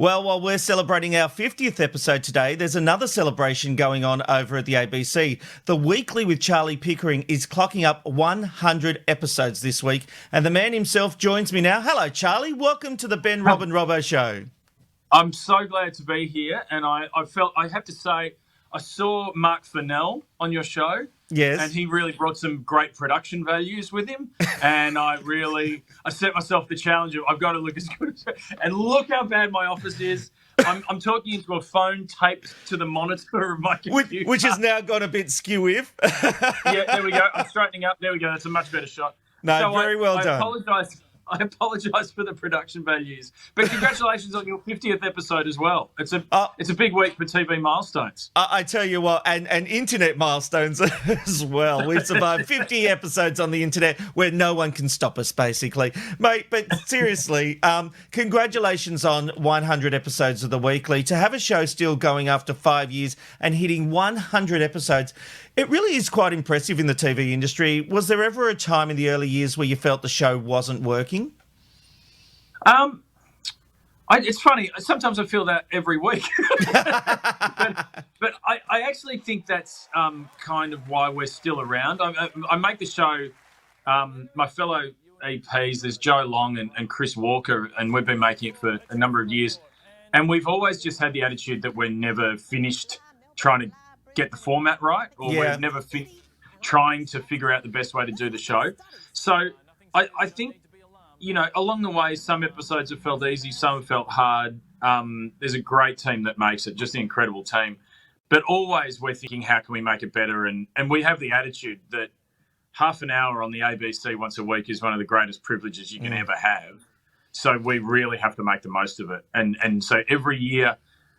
Well, while we're celebrating our 50th episode today, there's another celebration going on over at the ABC. The Weekly with Charlie Pickering is clocking up 100 episodes this week, and the man himself joins me now. Hello, Charlie. Welcome to the Ben, Rob and Robbo Show. I'm so glad to be here, and I have to say, I saw Mark Fennell on your show. Yes. And he really brought some great production values with him. And I set myself the challenge of I've got to look as good as and look how bad my office is. I'm talking into a phone taped to the monitor of my computer. Which has now gone a bit skew-if. Yeah, there we go. I'm straightening up. There we go. That's a much better shot. No, so very well done. I apologise for the production values, but congratulations on your 50th episode as well. It's a big week for TV milestones. I tell you what, and internet milestones as well. We've survived 50 episodes on the internet where no one can stop us, basically, mate. But seriously, congratulations on 100 episodes of The Weekly. To have a show still going after 5 years and hitting 100 episodes, it really is quite impressive in the TV industry. Was there ever a time in the early years where you felt the show wasn't working? It's funny. Sometimes I feel that every week. but I actually think that's kind of why we're still around. I make the show, my fellow EPs, there's Joe Long and Chris Walker, and we've been making it for a number of years. And we've always just had the attitude that we're never finished trying to get the format right, or we've never trying to figure out the best way to do the show. So I think, along the way, some episodes have felt easy, some have felt hard. There's a great team that makes it, just an incredible team. But always we're thinking, how can we make it better? And we have the attitude that half an hour on the ABC once a week is one of the greatest privileges you can ever have. So we really have to make the most of it. And so every year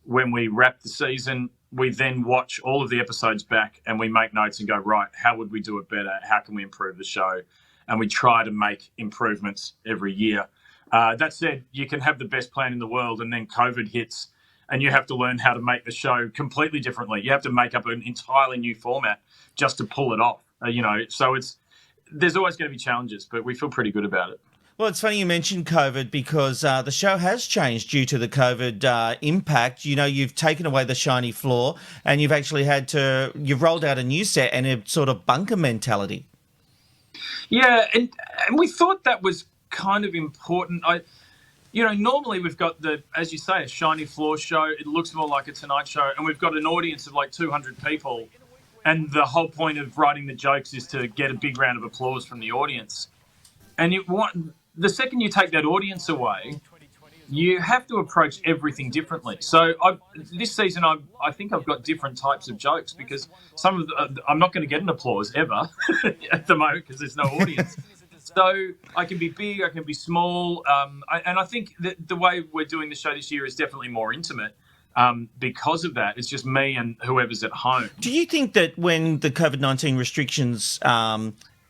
when we wrap the season, we then watch all of the episodes back and we make notes and go, right, how would we do it better? How can we improve the show? And we try to make improvements every year. That said, you can have the best plan in the world and then COVID hits and you have to learn how to make the show completely differently. You have to make up an entirely new format just to pull it off, So there's always going to be challenges, but we feel pretty good about it. Well, it's funny you mentioned COVID because the show has changed due to the COVID impact. You've taken away the shiny floor and you've actually you've rolled out a new set and a sort of bunker mentality. Yeah, and we thought that was kind of important. Normally we've got as you say, a shiny floor show. It looks more like a Tonight Show, and we've got an audience of like 200 people. And the whole point of writing the jokes is to get a big round of applause from the audience. And the second you take that audience away, you have to approach everything differently. So this season, I think I've got different types of jokes because I'm not going to get an applause ever at the moment because there's no audience. So I can be big, I can be small. And I think that the way we're doing the show this year is definitely more intimate. Because of that, it's just me and whoever's at home. Do you think that when the COVID-19 restrictions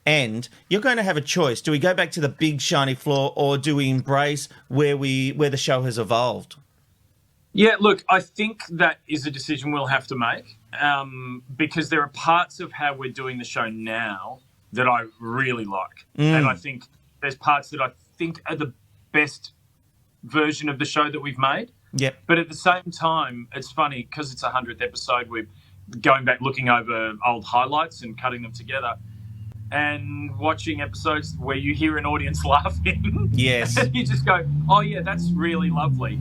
end, you're going to have a choice? Do we go back to the big shiny floor or do we embrace where the show has evolved? Yeah, look, I think that is a decision we'll have to make because there are parts of how we're doing the show now that I really like. And I think there's parts that I think are the best version of the show that we've made. Yep. But at the same time, it's funny because it's 100th episode, we're going back looking over old highlights and cutting them together and watching episodes where you hear an audience laughing. Yes. And you just go, oh, yeah, that's really lovely.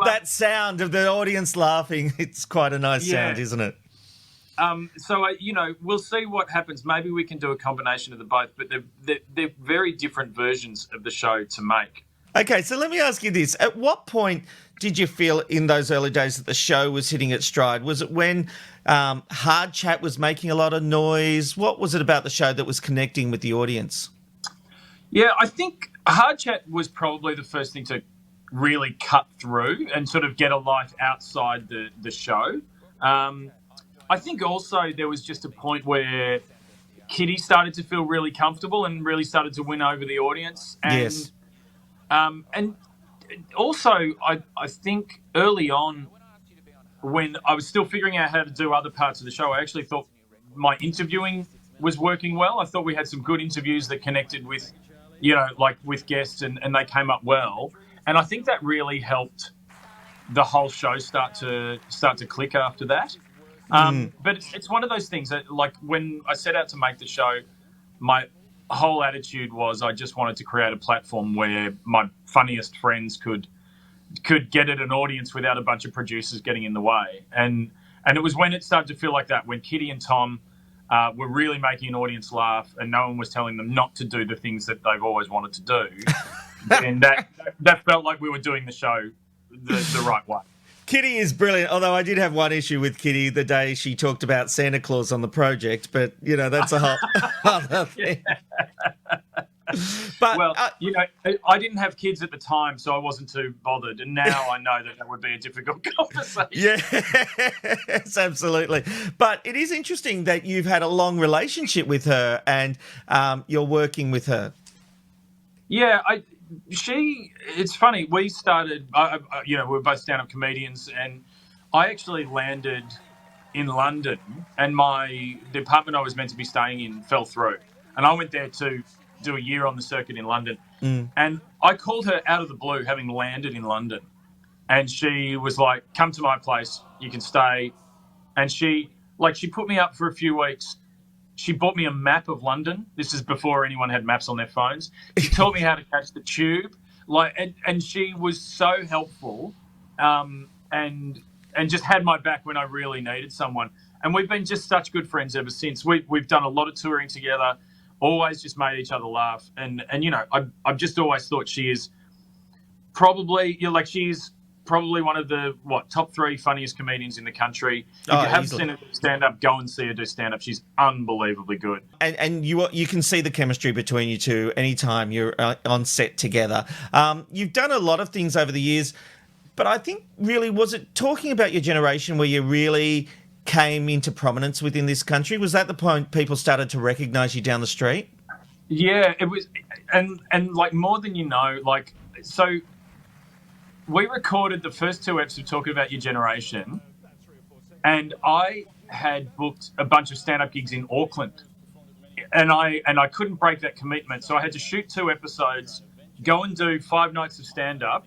That sound of the audience laughing, it's quite a nice sound, isn't it? We'll see what happens. Maybe we can do a combination of the both, but they're very different versions of the show to make. Okay, so let me ask you this. At what point did you feel in those early days that the show was hitting its stride? Was it when Hard Chat was making a lot of noise? What was it about the show that was connecting with the audience? Yeah, I think Hard Chat was probably the first thing to really cut through and sort of get a life outside the show. I think also there was just a point where Kitty started to feel really comfortable and really started to win over the audience. And, yes. And also, I think early on, when I was still figuring out how to do other parts of the show, I actually thought my interviewing was working well. I thought we had some good interviews that connected with, with guests and they came up well. and I think that really helped the whole show start to click after that. But it's one of those things that, like, when I set out to make the show, my whole attitude was I just wanted to create a platform where my funniest friends could get at an audience without a bunch of producers getting in the way. And it was when it started to feel like that, when Kitty and Tom were really making an audience laugh and no one was telling them not to do the things that they've always wanted to do. And that felt like we were doing the show the right way. Kitty is brilliant, although I did have one issue with Kitty the day she talked about Santa Claus on the project, but, that's a whole other thing. But, well, I didn't have kids at the time, so I wasn't too bothered. And now I know that would be a difficult conversation. Yes, absolutely. But it is interesting that you've had a long relationship with her and you're working with her. Yeah, it's funny. We started, we're both stand-up comedians, and I actually landed in London, and the apartment I was meant to be staying in fell through. And I went there to do a year on the circuit in London. And I called her out of the blue, having landed in London. And she was like, come to my place, you can stay. And she put me up for a few weeks. She bought me a map of London. This is before anyone had maps on their phones. She taught me how to catch the tube. And she was so helpful, and just had my back when I really needed someone. And we've been just such good friends ever since. We've done a lot of touring together, always just made each other laugh. And I've just always thought she is probably, she's probably one of the top 3 funniest comedians in the country. If you haven't seen her do stand-up, go and see her do stand-up. She's unbelievably good. And you can see the chemistry between you two anytime you're on set together. You've done a lot of things over the years, but I think really, was it talking about your generation where you really came into prominence within this country? Was that the point people started to recognise you down the street? Yeah, it was. And more than you know, so we recorded the first 2 episodes talking about your generation, and I had booked a bunch of stand-up gigs in Auckland, and I couldn't break that commitment, so I had to shoot 2 episodes, go and do 5 nights of stand-up,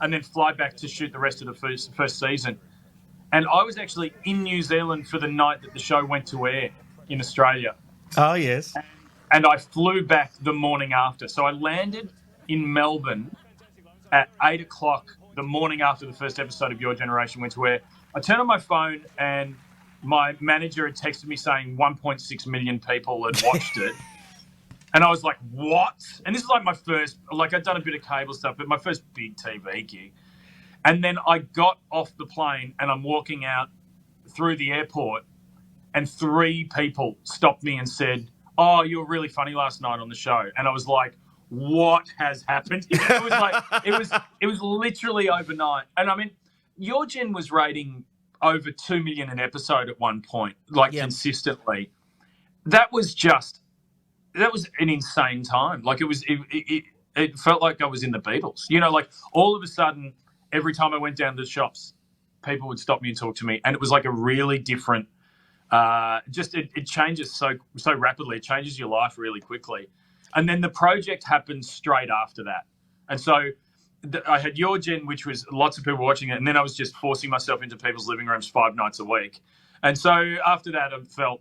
and then fly back to shoot the rest of the first season. And I was actually in New Zealand for the night that the show went to air in Australia. Oh, yes. And I flew back the morning after. So I landed in Melbourne at 8 o'clock the morning after the first episode of Your Generation went to air. I turned on my phone and my manager had texted me saying 1.6 million people had watched it. And I was like, what? And this is my first, I'd done a bit of cable stuff, but my first big TV gig. And then I got off the plane and I'm walking out through the airport and 3 people stopped me and said, oh, you were really funny last night on the show. And I was like, what has happened? It was literally overnight. And I mean, Your Gen was rating over 2 million an episode at one point, consistently. That was an insane time. It felt like I was in the Beatles. All of a sudden, every time I went down to the shops, people would stop me and talk to me. And it was like a really different, it changes so rapidly. It changes your life really quickly. And then the project happened straight after that. And so I had Your Gen, which was lots of people watching it. And then I was just forcing myself into people's living rooms 5 nights a week. And so after that, I felt,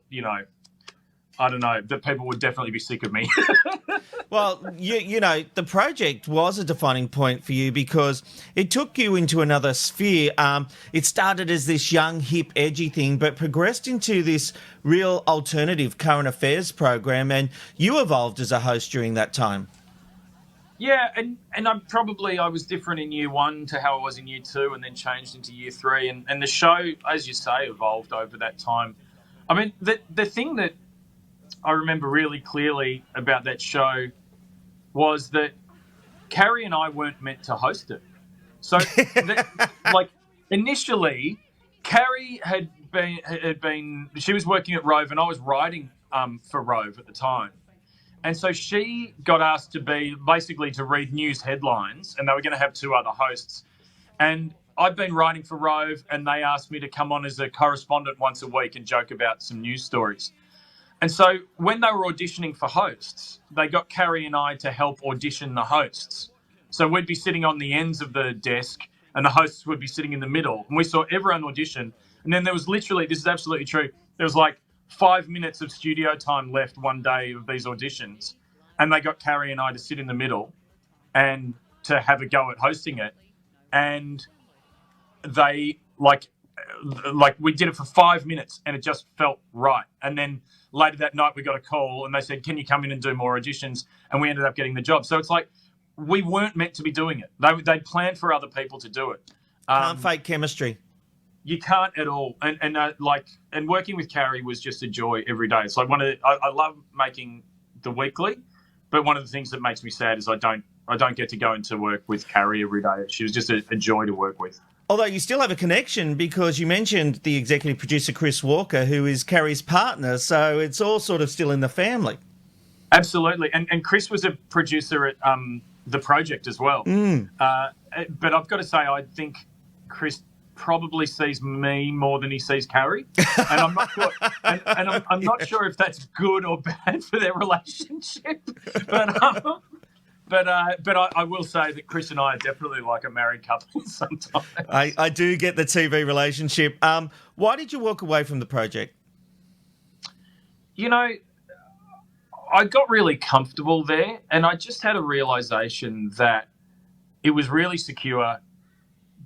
I don't know, that people would definitely be sick of me. Well, the project was a defining point for you because it took you into another sphere. It started as this young, hip, edgy thing, but progressed into this real alternative current affairs program, and you evolved as a host during that time. Yeah, and I was different in year 1 to how I was in year 2, and then changed into year 3. And the show, as you say, evolved over that time. I mean, the thing that I remember really clearly about that show was that Carrie and I weren't meant to host it. So, initially, Carrie had been she was working at Rove, and I was writing for Rove at the time. And so she got asked to read news headlines, and they were going to have 2 other hosts. And I'd been writing for Rove, and they asked me to come on as a correspondent once a week and joke about some news stories. And so when they were auditioning for hosts, they got Carrie and I to help audition the hosts. So we'd be sitting on the ends of the desk and the hosts would be sitting in the middle. And we saw everyone audition. And then there was literally, this is absolutely true, there was like 5 minutes of studio time left one day of these auditions. And they got Carrie and I to sit in the middle and to have a go at hosting it. And they like we did it for 5 minutes and it just felt right. And then later that night we got a call and they said, can you come in and do more auditions? And we ended up getting the job. So it's like we weren't meant to be doing it. They'd planned for other people to do it. Can't fake chemistry. You can't at all. And working with Carrie was just a joy every day. It's like I love making the weekly, but one of the things that makes me sad is I don't get to go into work with Carrie every day. She was just a joy to work with. Although you still have a connection because you mentioned the executive producer, Chris Walker, who is Carrie's partner. So it's all sort of still in the family. Absolutely. And Chris was a producer at The Project as well. But I've got to say, I think Chris probably sees me more than he sees Carrie. And I'm not sure, I'm not sure if that's good or bad for their relationship. But I will say that Chris and I are definitely like a married couple sometimes. I do get the TV relationship. Why did you walk away from The Project? You know, I got really comfortable there and I just had a realization that it was really secure,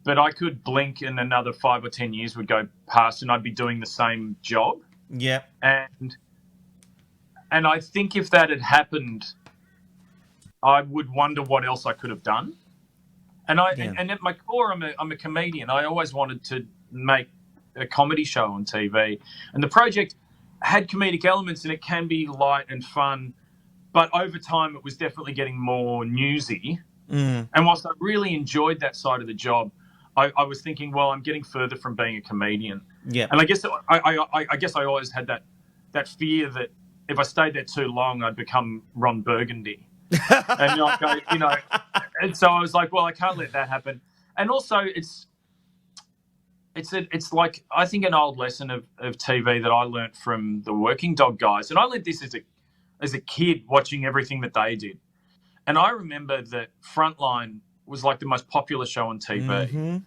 but I could blink and another 5 or 10 years would go past and I'd be doing the same job. Yeah. And I think if that had happened, I would wonder what else I could have done. And at my core, I'm a comedian. I always wanted to make a comedy show on TV. And The Project had comedic elements and it can be light and fun. But over time, it was definitely getting more newsy. And whilst I really enjoyed that side of the job, I was thinking, well, I'm getting further from being a comedian. Yeah. And I guess I always had that fear that if I stayed there too long, I'd become Ron Burgundy. And so I was like, well, I can't let that happen. And also it's like, I think an old lesson of TV that I learnt from the Working Dog guys. And I learned this as a kid watching everything that they did. And I remember that Frontline was like the most popular show on TV. Mm-hmm.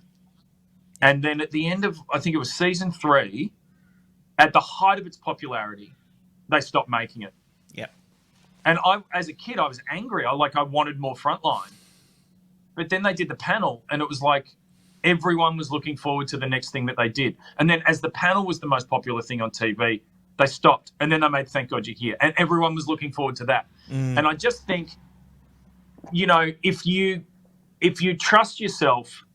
And then at the end of, I think it was season 3, at the height of its popularity, they stopped making it. Yeah. And as a kid, I was angry. I wanted more Frontline. But then they did the panel, and it was like everyone was looking forward to the next thing that they did. And then as the panel was the most popular thing on TV, they stopped. And then they made Thank God You're Here. And everyone was looking forward to that. And I just think, you know, if you trust yourself,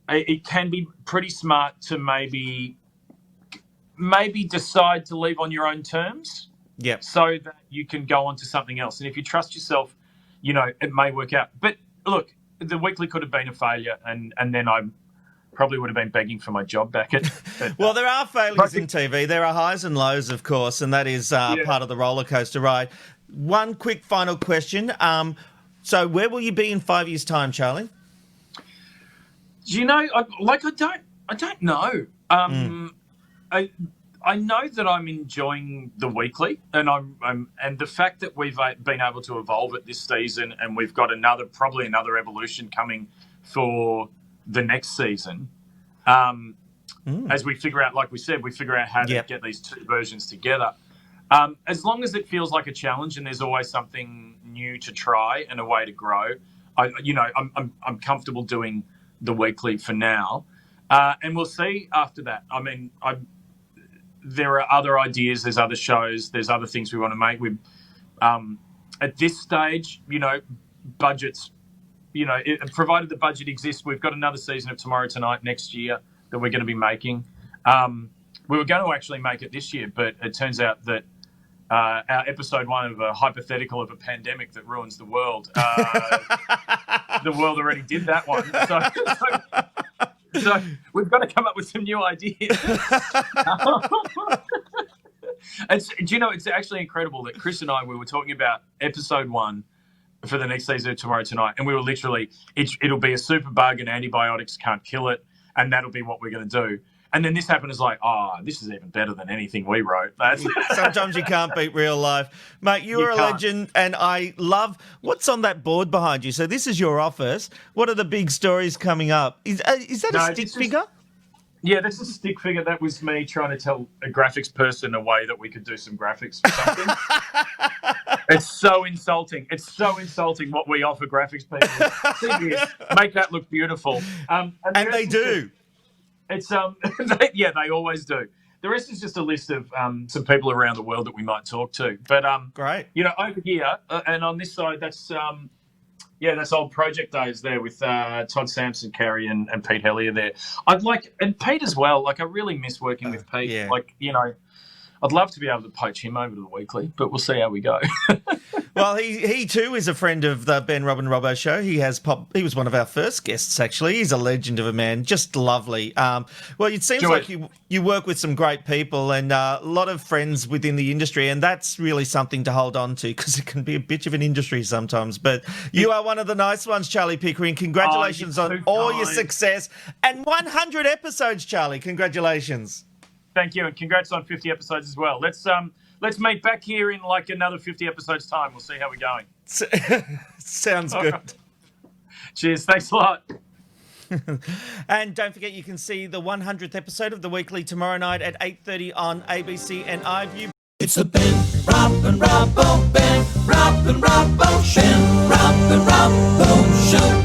it can be pretty smart to maybe decide to leave on your own terms. Yeah. So that you can go on to something else. And if you trust yourself, you know, it may work out. But look, the weekly could have been a failure and then I probably would have been begging for my job back at Well, there are failures in TV. There are highs and lows, of course, and that is part of the roller coaster ride. One quick final question. So where will you be in 5 years' time, Charlie? Do you know, I don't know. I know that I'm enjoying the weekly, and and the fact that we've been able to evolve it this season, and we've got probably another evolution coming for the next season. As we figure out, like we said, how to get these two versions together. As long as it feels like a challenge, and there's always something new to try and a way to grow, I'm comfortable doing the weekly for now, and we'll see after that. I mean, there are other ideas, there's other shows, there's other things we want to make. We, at this stage, you know, budgets, you know, provided the budget exists, we've got another season of Tomorrow Tonight next year that we're going to be making. We were going to actually make it this year, but it turns out that our episode 1 of a hypothetical of a pandemic that ruins the world, the world already did that one. So we've got to come up with some new ideas. It's actually incredible that Chris and we were talking about episode 1 for the next season of Tomorrow Tonight, and we were literally, it'll be a super bug and antibiotics can't kill it, and that'll be what we're going to do. And then this happened. It's like, oh, this is even better than anything we wrote. That's Sometimes you can't beat real life. Mate, you are a legend, and I love what's on that board behind you. So this is your office. What are the big stories coming up? Is that a stick figure? Yeah, that's a stick figure. That was me trying to tell a graphics person a way that we could do some graphics for something. It's so insulting. It's so insulting what we offer graphics people. See this, make that look beautiful. And they do. They always do. The rest is just a list of some people around the world that we might talk to. But great. Over here and on this side, that's old Project Days there with Todd Sampson, Kerry, and Pete Hellier there. And Pete as well. Like, I really miss working with Pete. Yeah. Like, I'd love to be able to poach him over to the Weekly, but we'll see how we go. Well, he too is a friend of the Ben Robin Robbo show. He was one of our first guests, actually. He's a legend of a man, just lovely. Well, it seems like you work with some great people and a lot of friends within the industry, and that's really something to hold on to because it can be a bit of an industry sometimes. But you are one of the nice ones, Charlie Pickering. Congratulations on all your success and 100 episodes, Charlie. Congratulations. Thank you, and congrats on 50 episodes as well. Let's meet back here in like another 50 episodes time. We'll see how we're going. Sounds good. Right. Cheers. Thanks a lot. And don't forget, you can see the 100th episode of The Weekly tomorrow night at 8:30 on ABC and iView. It's the Ben, Rob and Robbo, Ben, Rob and Robbo Show. Ben, Rob and Robbo Show.